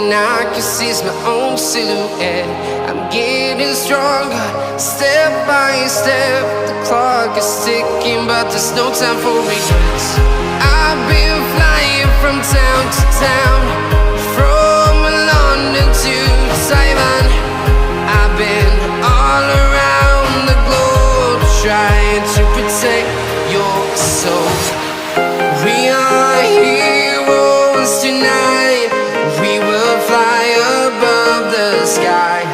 thing I can see is my own silhouette. I'm getting stronger, step by step. The clock is ticking, but there's no time for regrets. I've been flying from town to town, from London to Taiwan. I've been all around the globe, trying to protect your soul. We are heroes tonight. We will fly above the sky.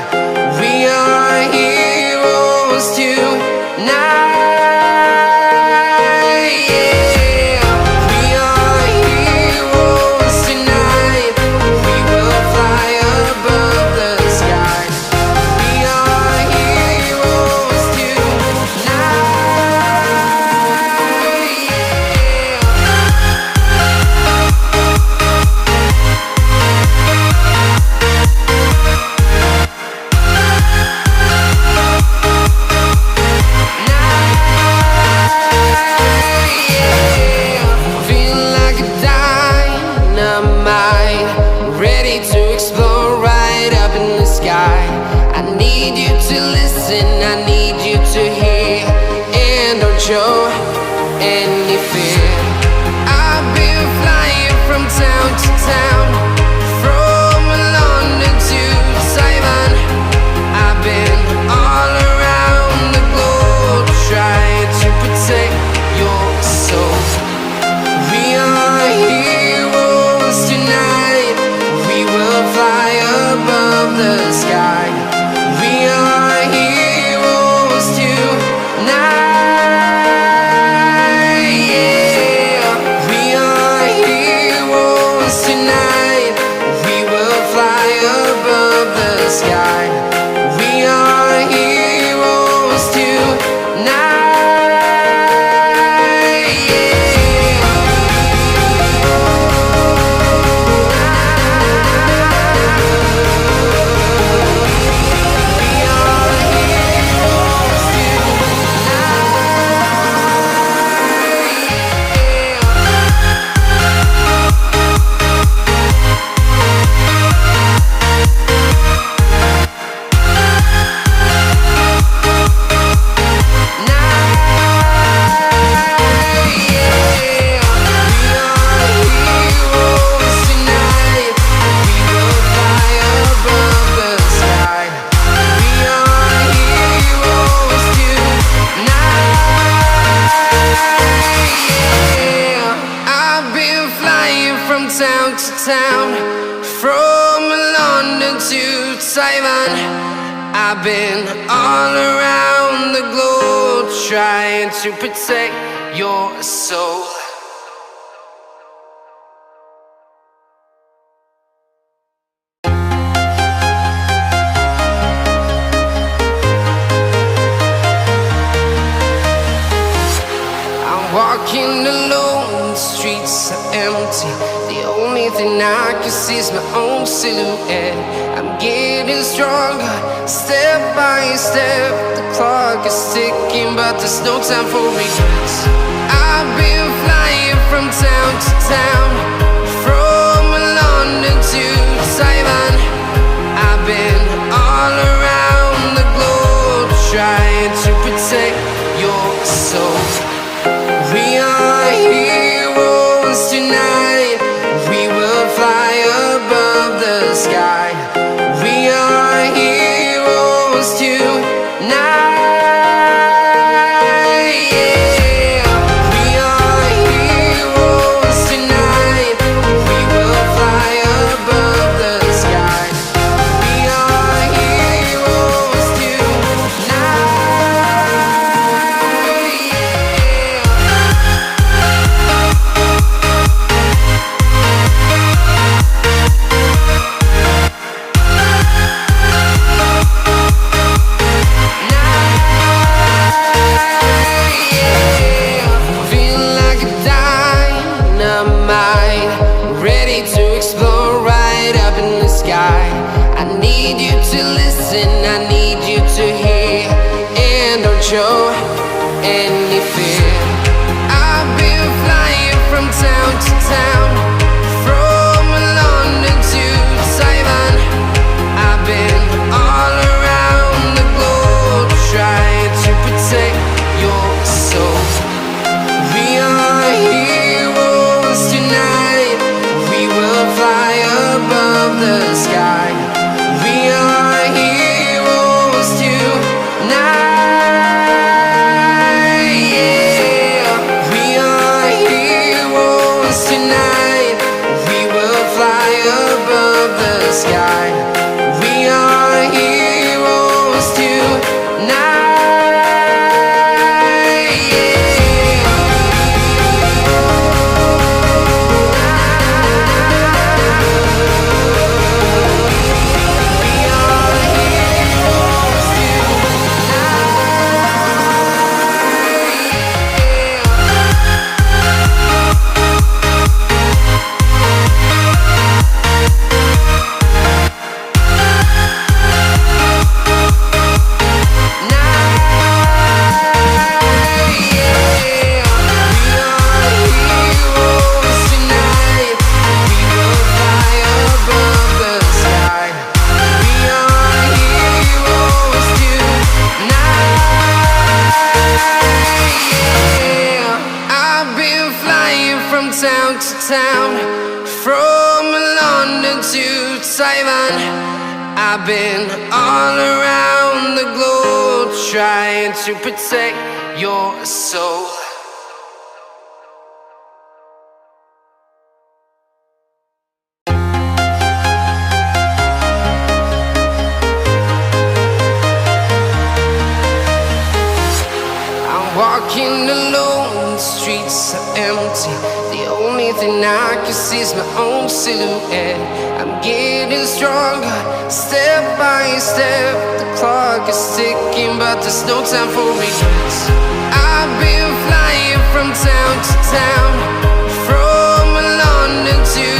We are heroes tonight. Yeah. We are heroes tonight. We will fly above the sky. We are heroes tonight. Show any fear. I've been flying from town to town, from London to Taiwan. I've been all around the globe, trying to protect your soul. We are heroes tonight. We will fly above the sky. We are heroes tonight. Sky. We are heroes tonight. Yeah. We are heroes town to town, from London to Taiwan. I've been all around the globe, trying to protect your soul. I'm walking alone, the streets are empty. The only thing I can see is my own silhouette. I'm getting stronger, step by step. The clock is ticking, but there's no time for regrets. I've been flying from town to town, from London to Taiwan. I've been all around the globe, trying to protect your soul. We are heroes tonight. We will fly above the sky. We are heroes tonight. Yeah. We are heroes tonight. We will fly above the sky. We are heroes tonight. I need you to listen, I need you to hear, and don't show any fear. I've been flying from town to town, from London to Taiwan. Simon. I've been all around the globe trying to protect your soul. Walking alone, the streets are empty. The only thing I can see is my own silhouette. I'm getting stronger, step by step. The clock is ticking, but there's no time for regrets. I've been flying from town to town, from London to